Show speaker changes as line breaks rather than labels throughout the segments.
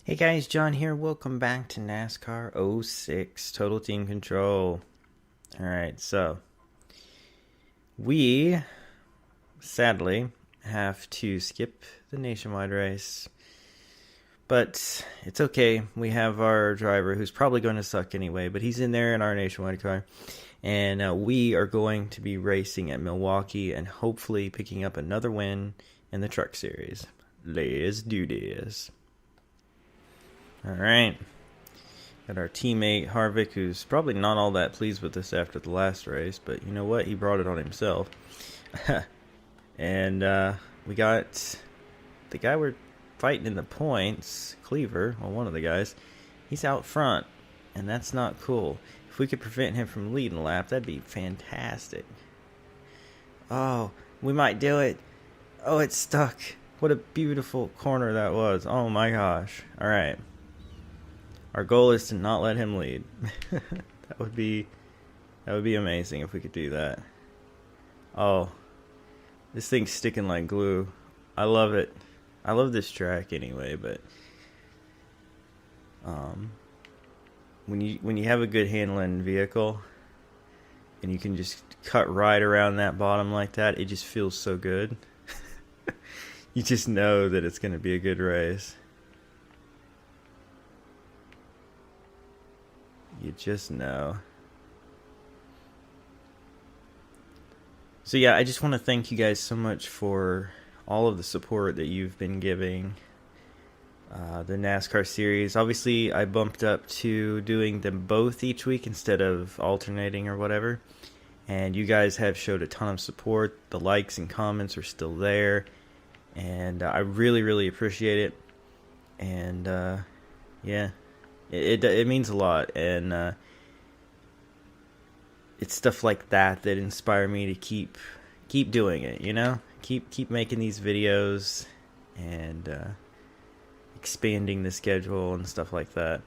Hey guys, John here. Welcome back to NASCAR '06 Total Team Control. Alright, so we sadly have to skip the nationwide race, but it's okay. We have our driver who's probably going to suck anyway, but he's in there in our nationwide car, and we are going to be racing at Milwaukee and hopefully picking up another win in the Truck Series. Let's do this. Alright, got our teammate Harvick, who's probably not all that pleased with us after the last race, but you know what? He brought it on himself. And we got the guy we're fighting in the points, Cleaver, well, one of the guys. He's out front, and that's not cool. If we could prevent him from leading a lap, that'd be fantastic. Oh, we might do it. Oh, it's stuck. What a beautiful corner that was. Oh my gosh. Alright. Our goal is to not let him lead. That would be amazing if we could do that. Oh, this thing's sticking like glue. I love it. I love this track anyway, but when you have a good handling vehicle and you can just cut right around that bottom like that, it just feels so good. You just know that it's going to be a good race. You just know. So yeah, I just want to thank you guys so much for all of the support that you've been giving the NASCAR series. Obviously, I bumped up to doing them both each week instead of alternating or whatever. And you guys have showed a ton of support. The likes and comments are still there. And I really, really appreciate it. And yeah. It means a lot, and it's stuff like that that inspire me to keep doing it. You know, keep making these videos and expanding the schedule and stuff like that.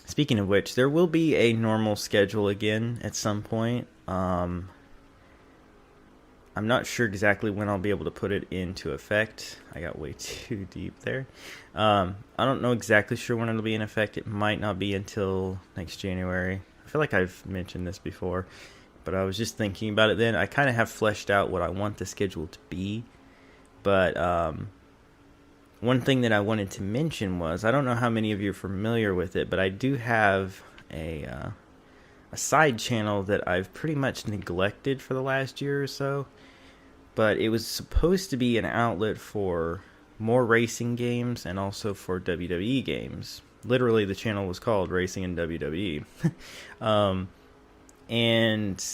Speaking of which, there will be a normal schedule again at some point. I'm not sure exactly when I'll be able to put it into effect. I got way too deep there. I don't know exactly sure when it'll be in effect. It might not be until next January. I feel like I've mentioned this before, but I was just thinking about it then. I kind of have fleshed out what I want the schedule to be, but one thing that I wanted to mention was, I don't know how many of you are familiar with it, but I do have a side channel that I've pretty much neglected for the last year or so. But it was supposed to be an outlet for more racing games and also for WWE games. Literally, the channel was called Racing and WWE. And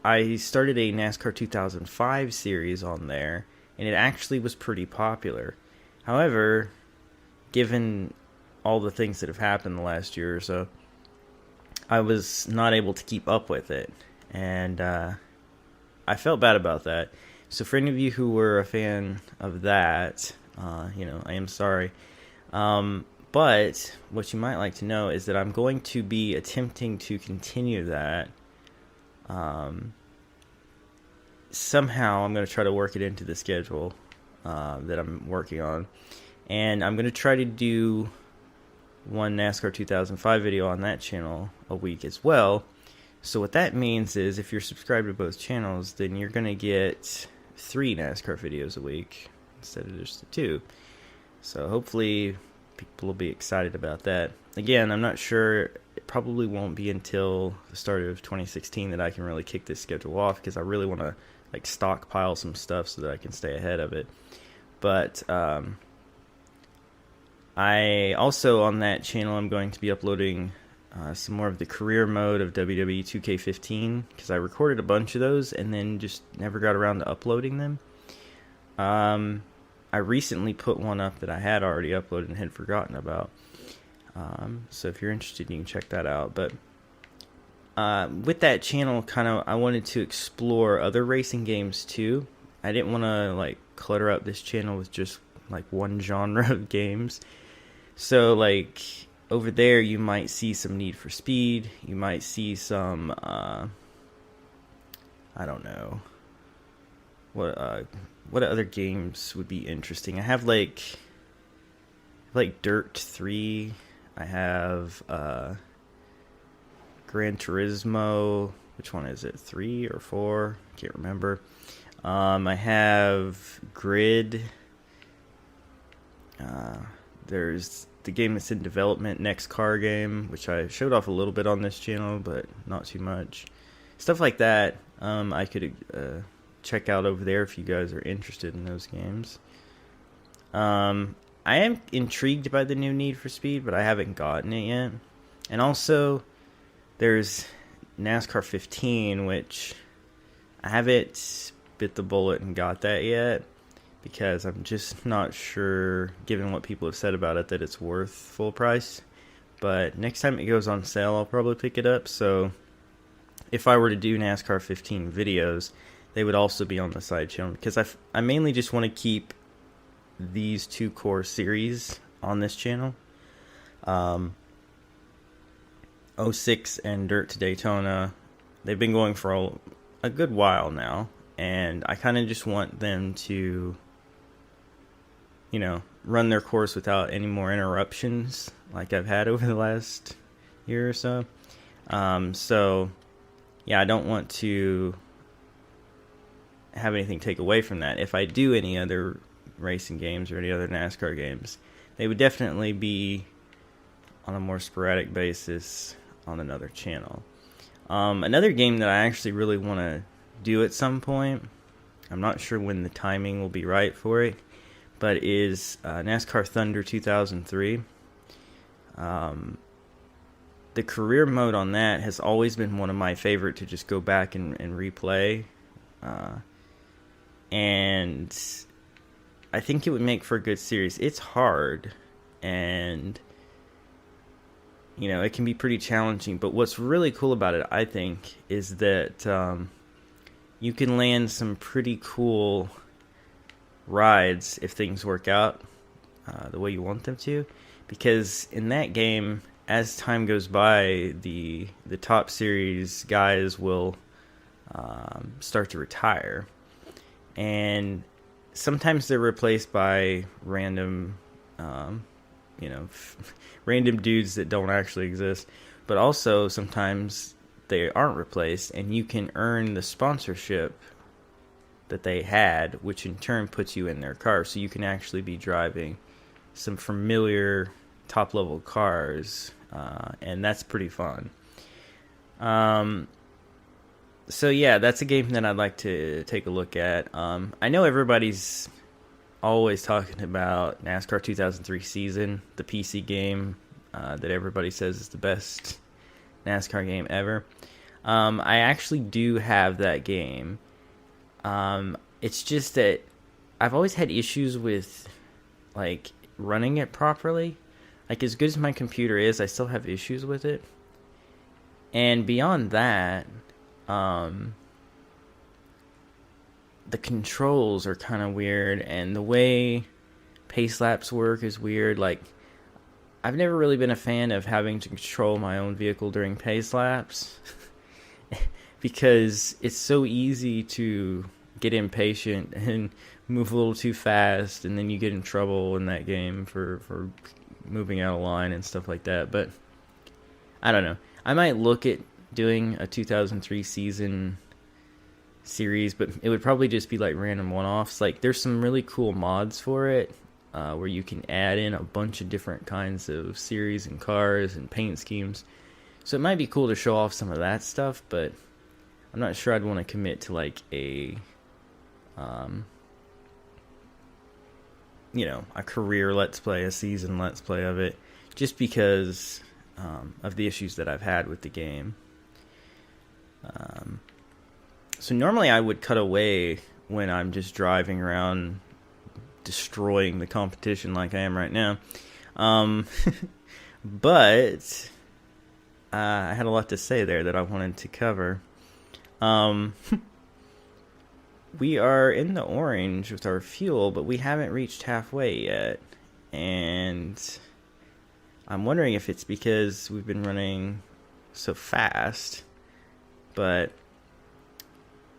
I started a NASCAR 2005 series on there, and it actually was pretty popular. However, given all the things that have happened the last year or so, I was not able to keep up with it, and I felt bad about that. So for any of you who were a fan of that, I am sorry. But what you might like to know is that I'm going to be attempting to continue that. Somehow I'm going to try to work it into the schedule that I'm working on. And I'm going to try to do one NASCAR 2005 video on that channel a week as well. So what that means is, if you're subscribed to both channels, then you're going to get 3 NASCAR videos a week instead of just the 2. So hopefully people will be excited about that. Again, I'm not sure. It probably won't be until the start of 2016 that I can really kick this schedule off, because I really want to stockpile some stuff so that I can stay ahead of it. But I also, on that channel, I'm going to be uploading some more of the career mode of WWE 2K15, because I recorded a bunch of those and then just never got around to uploading them. I recently put one up that I had already uploaded and had forgotten about. So if you're interested, you can check that out. But with that channel, I wanted to explore other racing games too. I didn't want to clutter up this channel with just one genre of games. So over there, you might see some Need for Speed. You might see some, I don't know, what other games would be interesting. I have like Dirt 3. I have Gran Turismo. Which one is it? 3 or 4? Can't remember. I have Grid. There's the game that's in development, NASCAR game, which I showed off a little bit on this channel, but not too much. Stuff like that, I could check out over there if you guys are interested in those games. I am intrigued by the new Need for Speed, but I haven't gotten it yet. And also, there's NASCAR 15, which I haven't bit the bullet and got that yet, because I'm just not sure, given what people have said about it, that it's worth full price. But next time it goes on sale, I'll probably pick it up. So if I were to do NASCAR 15 videos, they would also be on the side channel, because I mainly just want to keep these two core series on this channel. 06 and Dirt to Daytona, they've been going for a good while now, and I kind of just want them to, you know, run their course without any more interruptions like I've had over the last year or so. So yeah, I don't want to have anything take away from that. If I do any other racing games or any other NASCAR games, they would definitely be on a more sporadic basis on another channel. Another game that I actually really want to do at some point, I'm not sure when the timing will be right for it, but is NASCAR Thunder 2003. The career mode on that has always been one of my favorite to just go back and replay. And I think it would make for a good series. It's hard, and you know, it can be pretty challenging, but what's really cool about it, I think, is that you can land some pretty cool rides if things work out the way you want them to, because in that game, as time goes by, the top series guys will start to retire, and sometimes they're replaced by random random dudes that don't actually exist, but also sometimes they aren't replaced, and you can earn the sponsorship that they had, which in turn puts you in their car, so you can actually be driving some familiar top-level cars, and that's pretty fun. So yeah, that's a game that I'd like to take a look at. I know everybody's always talking about NASCAR 2003 Season, the PC game that everybody says is the best NASCAR game ever. I actually do have that game. It's just that I've always had issues with like running it properly. Like, as good as my computer is, I still have issues with it. And beyond that, the controls are kind of weird, and the way pace laps work is weird. Like, I've never really been a fan of having to control my own vehicle during pace laps because it's so easy to get impatient and move a little too fast, and then you get in trouble in that game for moving out of line and stuff like that. But I don't know. I might look at doing a 2003 Season series, but it would probably just be like random one-offs. Like, there's some really cool mods for it where you can add in a bunch of different kinds of series and cars and paint schemes, so it might be cool to show off some of that stuff, but I'm not sure I'd want to commit to like a a career let's play, a season let's play of it, just because of the issues that I've had with the game. So normally I would cut away when I'm just driving around destroying the competition like I am right now. But I had a lot to say there that I wanted to cover. We are in the orange with our fuel, but we haven't reached halfway yet. And I'm wondering if it's because we've been running so fast, but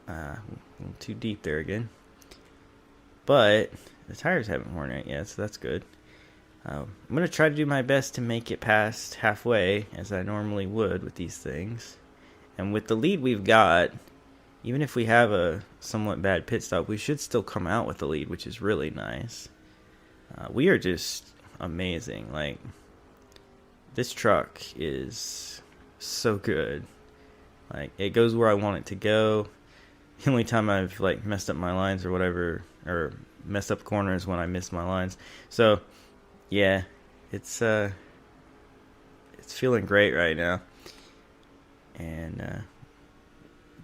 a little too deep there again. But the tires haven't worn out yet, so that's good. I'm going to try to do my best to make it past halfway, as I normally would with these things. And with the lead we've got, even if we have a somewhat bad pit stop, we should still come out with the lead, which is really nice. We are just amazing. Like, this truck is so good. Like, it goes where I want it to go. The only time I've, like, messed up my lines or whatever, or messed up corners when I missed my lines. So, yeah, it's feeling great right now. And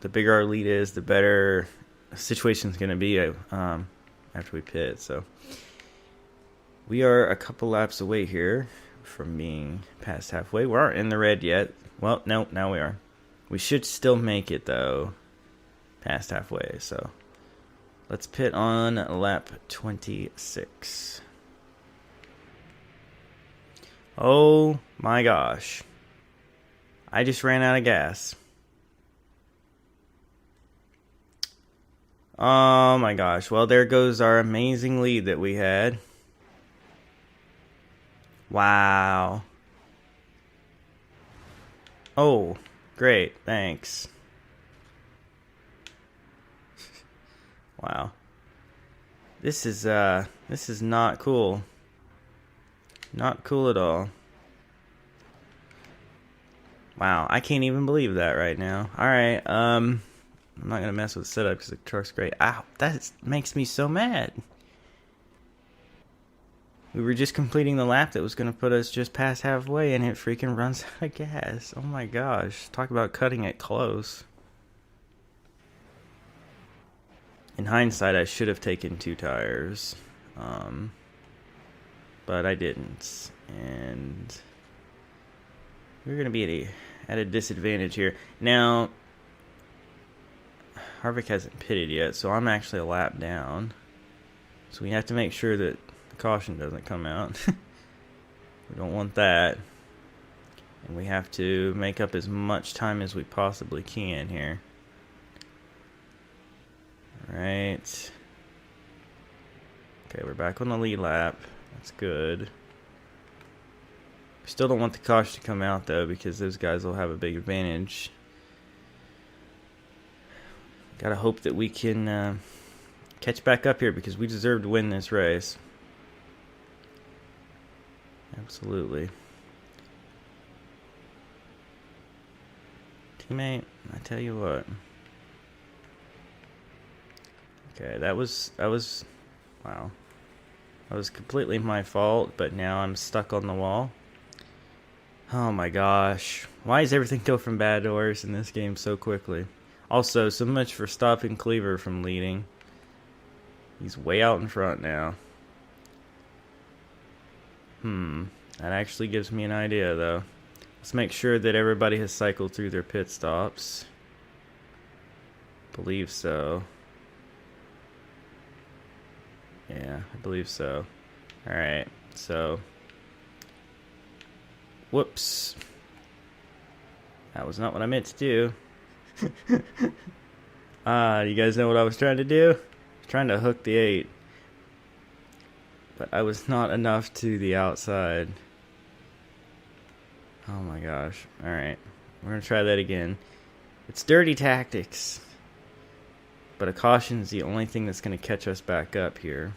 the bigger our lead is, the better the situation's going to be after we pit. So we are a couple laps away here from being past halfway. We aren't in the red yet. Well, no, now we are. We should still make it, though, past halfway. So let's pit on lap 26. Oh my gosh. I just ran out of gas. Oh my gosh. Well, there goes our amazing lead that we had. Wow. Oh, great. Thanks. Wow. This is not cool. Not cool at all. Wow, I can't even believe that right now. Alright, I'm not going to mess with the setup because the truck's great. Ow, that makes me so mad. We were just completing the lap that was going to put us just past halfway, and it freaking runs out of gas. Oh my gosh, talk about cutting it close. In hindsight, I should have taken 2 tires. But I didn't. And we're going to be at a disadvantage here. Now, Harvick hasn't pitted yet, so I'm actually a lap down. So we have to make sure that the caution doesn't come out. We don't want that. And we have to make up as much time as we possibly can here. Alright. Okay, we're back on the lead lap. That's good. We still don't want the caution to come out, though, because those guys will have a big advantage. Gotta hope that we can catch back up here, because we deserve to win this race. Absolutely. Teammate, I tell you what. Okay, that was wow. That was completely my fault, but now I'm stuck on the wall. Oh my gosh. Why does everything go from bad to worse in this game so quickly? Also, so much for stopping Cleaver from leading. He's way out in front now. That actually gives me an idea, though. Let's make sure that everybody has cycled through their pit stops. Believe so. Yeah, I believe so. Alright, so. Whoops. That was not what I meant to do. You guys know what I was trying to do? I was trying to hook the 8. But I was not enough to the outside. Oh my gosh. Alright, we're going to try that again. It's dirty tactics. But a caution is the only thing that's going to catch us back up here.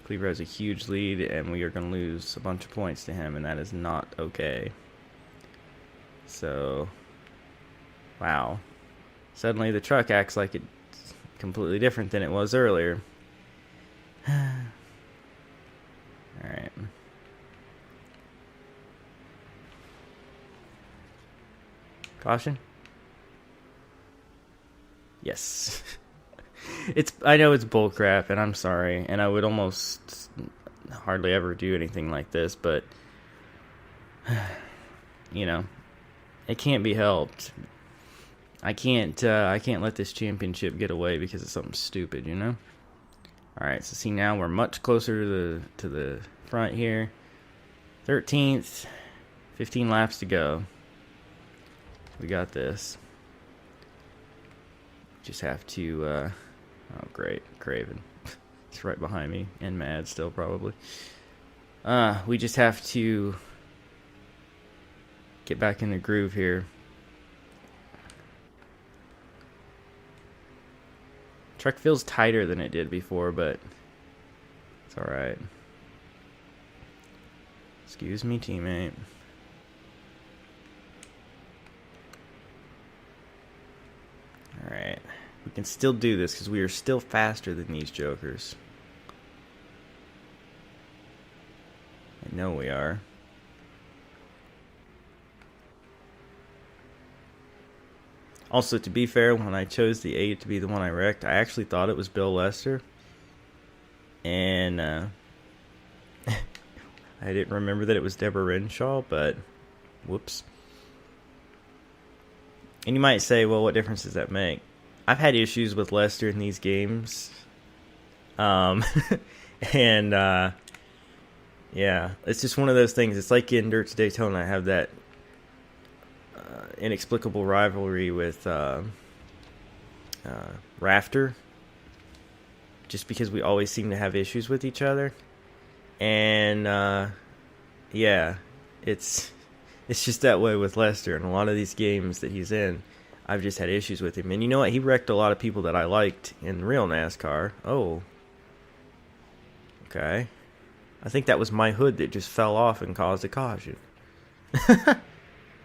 Cleaver has a huge lead, and we are going to lose a bunch of points to him, and that is not okay. So, wow. Suddenly the truck acts like it's completely different than it was earlier. Alright. Caution? Yes. I know it's bullcrap, and I'm sorry, and I would almost hardly ever do anything like this, but you know, it can't be helped. I can't let this championship get away because of something stupid, you know? Alright, so see, now we're much closer to the front here. 13th, 15 laps to go. We got this. Just have to, oh great, Craven. It's right behind me, and mad still probably. We just have to get back in the groove here. Truck feels tighter than it did before, but it's alright. Excuse me, teammate. Alright. We can still do this because we are still faster than these jokers. I know we are. Also, to be fair, when I chose the 8 to be the one I wrecked, I actually thought it was Bill Lester. And I didn't remember that it was Deborah Renshaw, but whoops. And you might say, well, what difference does that make? I've had issues with Lester in these games. And yeah, it's just one of those things. It's like in Dirt to Daytona, I have that inexplicable rivalry with Rafter, just because we always seem to have issues with each other. And yeah, it's just that way with Lester. And a lot of these games that he's in, I've just had issues with him. And you know what? He wrecked a lot of people that I liked in real NASCAR. Oh, okay. I think that was my hood that just fell off and caused a caution.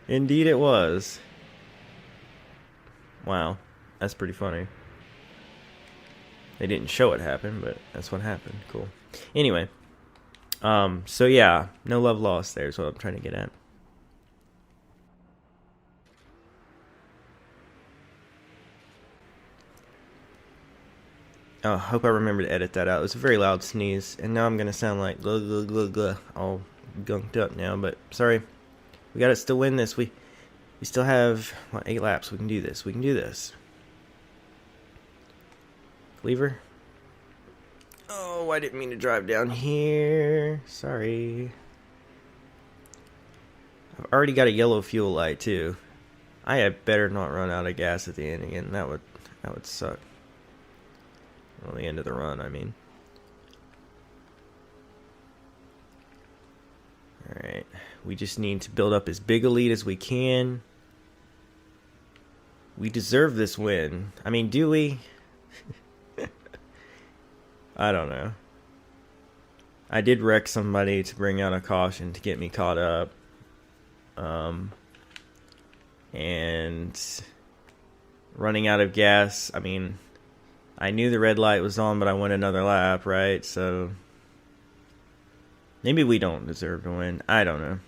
Indeed it was. Wow, that's pretty funny. They didn't show it happen, but that's what happened. Cool. Anyway, so yeah, no love lost there is what I'm trying to get at. Oh, I hope I remember to edit that out. It was a very loud sneeze, and now I'm going to sound like all gunked up now, but sorry. We got to still win this. We still have, 8 laps. We can do this. We can do this. Cleaver. Oh, I didn't mean to drive down here. Sorry. I've already got a yellow fuel light, too. I had better not run out of gas at the end again. That would suck. Well, the end of the run, I mean. Alright. We just need to build up as big a lead as we can. We deserve this win. I mean, do we? I don't know. I did wreck somebody to bring out a caution to get me caught up. And running out of gas, I mean, I knew the red light was on, but I went another lap, right? So maybe we don't deserve to win. I don't know.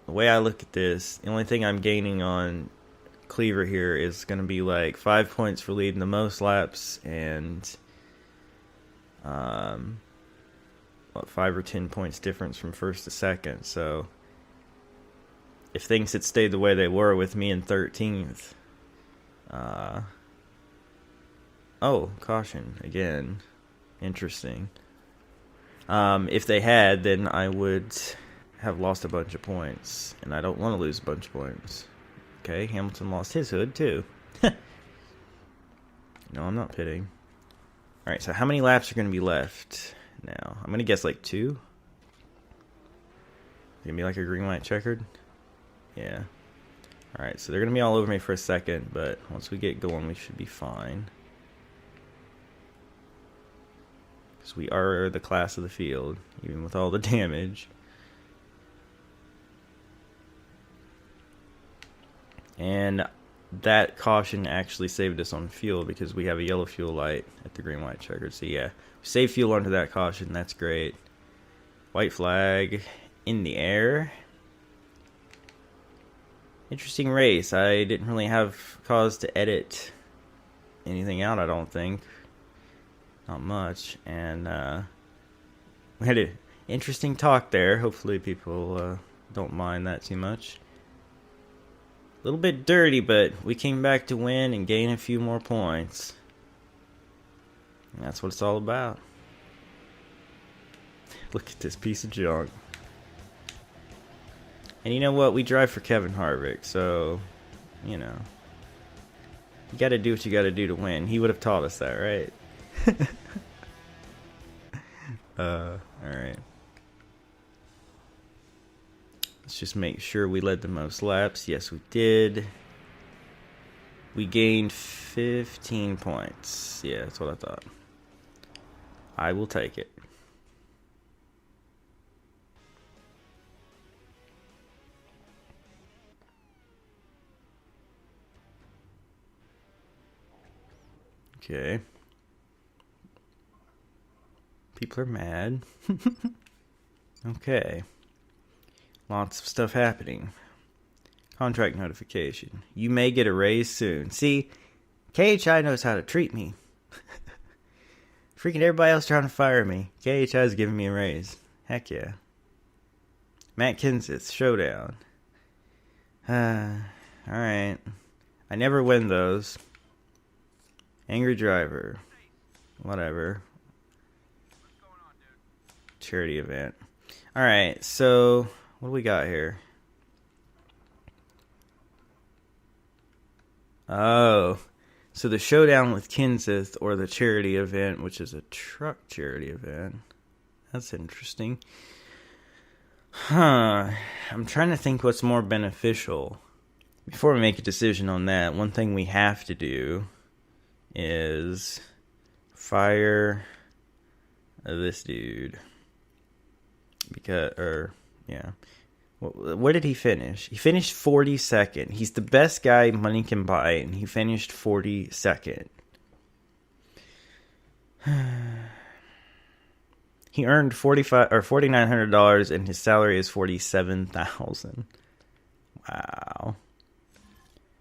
The way I look at this, the only thing I'm gaining on Cleaver here is going to be like 5 points for leading the most laps and 5 or 10 points difference from first to second. So if things had stayed the way they were with me in 13th, oh, caution again. Interesting. If they had, then I would have lost a bunch of points, and I don't want to lose a bunch of points. Okay, Hamilton lost his hood too. No, I'm not pitting. Alright, so how many laps are going to be left now? I'm going to guess like 2. It's going to be like a green light checkered. Yeah. Alright, so they're going to be all over me for a second, but once we get going, we should be fine. Because we are the class of the field, even with all the damage. And that caution actually saved us on fuel because we have a yellow fuel light at the green light checkered. So yeah, we saved fuel under that caution. That's great. White flag in the air. Interesting race. I didn't really have cause to edit anything out, I don't think. Not much. And we had an interesting talk there. Hopefully people don't mind that too much. A little bit dirty, but we came back to win and gain a few more points. And that's what it's all about. Look at this piece of junk. And you know what? We drive for Kevin Harvick, so, you know. You gotta do what you gotta do to win. He would have taught us that, right? Alright. Let's just make sure we led the most laps. Yes, we did. We gained 15 points. Yeah, that's what I thought. I will take it. Okay. People are mad. Okay. Lots of stuff happening. Contract notification. You may get a raise soon. See, KHI knows how to treat me. Freaking everybody else trying to fire me. KHI is giving me a raise. Heck yeah. Matt Kenseth, Showdown. Alright. I never win those. Angry driver. Whatever. Charity event. Alright, so what do we got here? Oh, so the Showdown with Kenseth or the charity event, which is a truck charity event. That's interesting. I'm trying to think what's more beneficial. Before we make a decision on that, one thing we have to do is fire this dude. Where did he finish? He finished 42nd. He's the best guy money can buy, and he finished 42nd. He earned $4,900, and his salary is $47,000. Wow.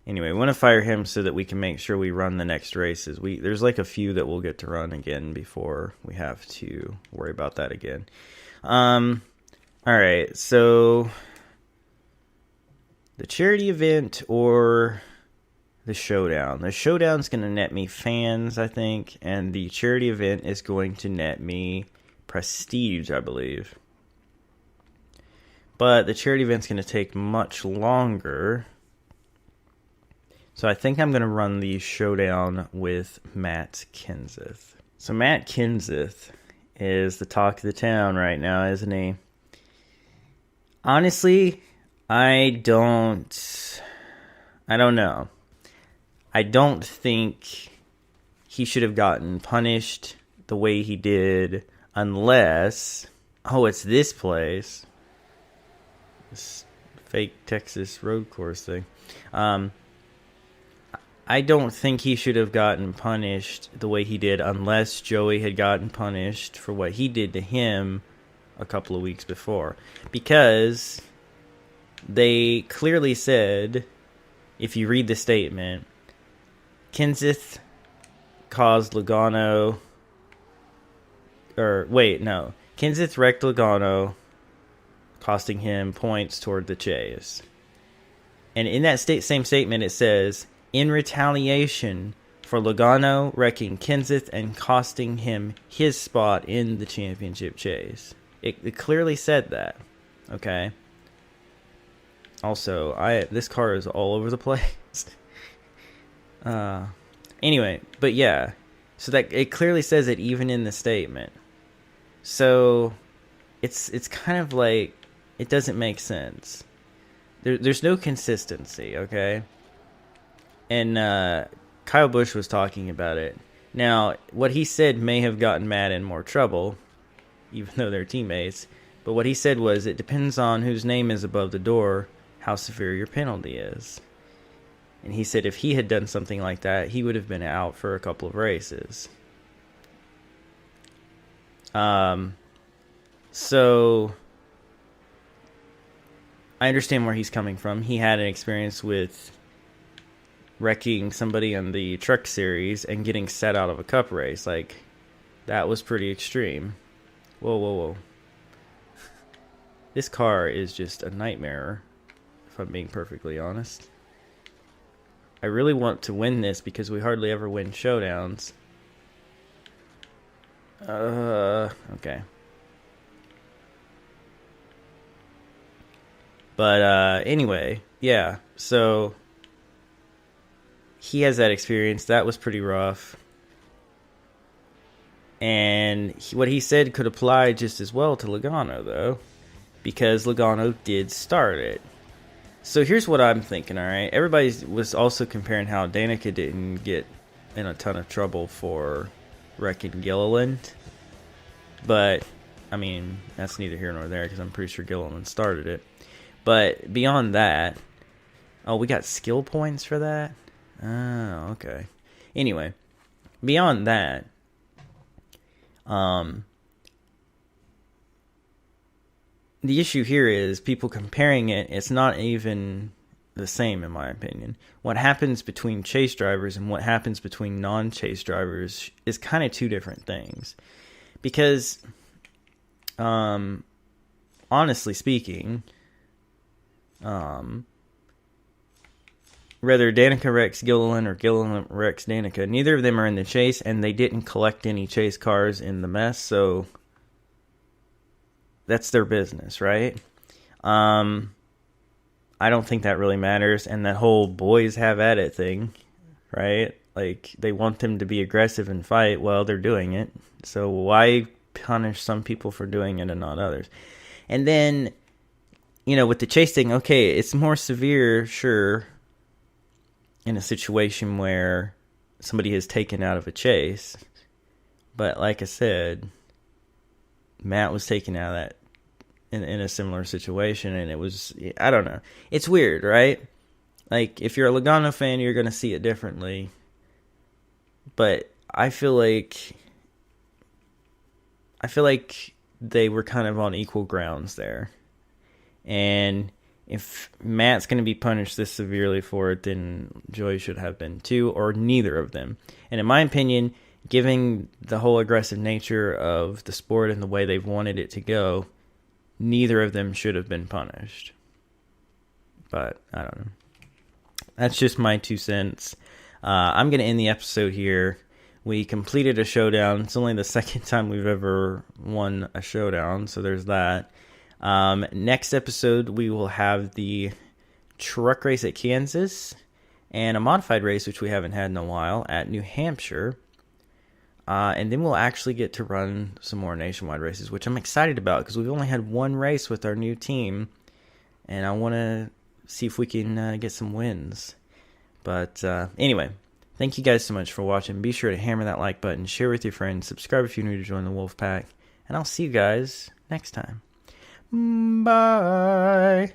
Anyway, we want to fire him so that we can make sure we run the next races. There's like a few that we'll get to run again before we have to worry about that again. Alright, so the charity event or the Showdown. The Showdown's going to net me fans, I think, and the charity event is going to net me prestige, I believe. But the charity event's going to take much longer. So I think I'm going to run the Showdown with Matt Kenseth. So Matt Kenseth is the talk of the town right now, isn't he? Honestly, I don't know. I don't think he should have gotten punished the way he did unless... Oh, it's this place. This fake Texas road course thing. I don't think he should have gotten punished the way he did unless Joey had gotten punished for what he did to him a couple of weeks before. Because they clearly said, if you read the statement, Kenseth caused Logano... Kenseth wrecked Logano, costing him points toward the chase. And in that same statement it says, in retaliation for Logano wrecking Kenseth and costing him his spot in the championship chase. It clearly said that. Okay. Also, this car is all over the place. Anyway, but yeah. So that it clearly says it even in the statement. So it's kind of like it doesn't make sense. There's no consistency, okay? And Kyle Busch was talking about it. Now, what he said may have gotten Matt in more trouble, even though they're teammates. But what he said was, it depends on whose name is above the door, how severe your penalty is. And he said if he had done something like that, he would have been out for a couple of races. So I understand where he's coming from. He had an experience with wrecking somebody in the truck series and getting set out of a cup race. Like, that was pretty extreme. Whoa. This car is just a nightmare, if I'm being perfectly honest. I really want to win this because we hardly ever win showdowns. Okay. But, anyway, yeah, so he has that experience. That was pretty rough. And what he said could apply just as well to Logano, though, because Logano did start it. So here's what I'm thinking, all right? Everybody was also comparing how Danica didn't get in a ton of trouble for wrecking Gilliland. But, I mean, that's neither here nor there because I'm pretty sure Gilliland started it. But beyond that... Oh, we got skill points for that? Oh, okay. Anyway, beyond that... the issue here is people comparing it. It's not even the same, in my opinion. What happens between chase drivers and what happens between non-chase drivers is kind of two different things. Because, honestly speaking, whether Danica wrecks Gilliland or Gilliland wrecks Danica, neither of them are in the chase, and they didn't collect any chase cars in the mess, so that's their business, right? I don't think that really matters, and that whole boys have at it thing, right? Like, they want them to be aggressive and fight, well, they're doing it, so why punish some people for doing it and not others? And then, you know, with the chase thing, okay, it's more severe, sure, in a situation where somebody is taken out of a chase. But like I said, Matt was taken out of that in a similar situation, and it was, I don't know. It's weird, right? Like, if you're a Logano fan, you're going to see it differently. But I feel like they were kind of on equal grounds there. And if Matt's going to be punished this severely for it, then Joey should have been too, or neither of them. And in my opinion, given the whole aggressive nature of the sport and the way they've wanted it to go, neither of them should have been punished. But, I don't know. That's just my 2 cents. I'm going to end the episode here. We completed a showdown. It's only the second time we've ever won a showdown, so there's that. Next episode, we will have the truck race at Kansas and a modified race, which we haven't had in a while, at New Hampshire. And then we'll actually get to run some more nationwide races, which I'm excited about because we've only had one race with our new team, and I want to see if we can get some wins. But anyway, thank you guys so much for watching. Be sure to hammer that like button, share with your friends, subscribe if you're new to join the Wolf Pack, and I'll see you guys next time. Bye.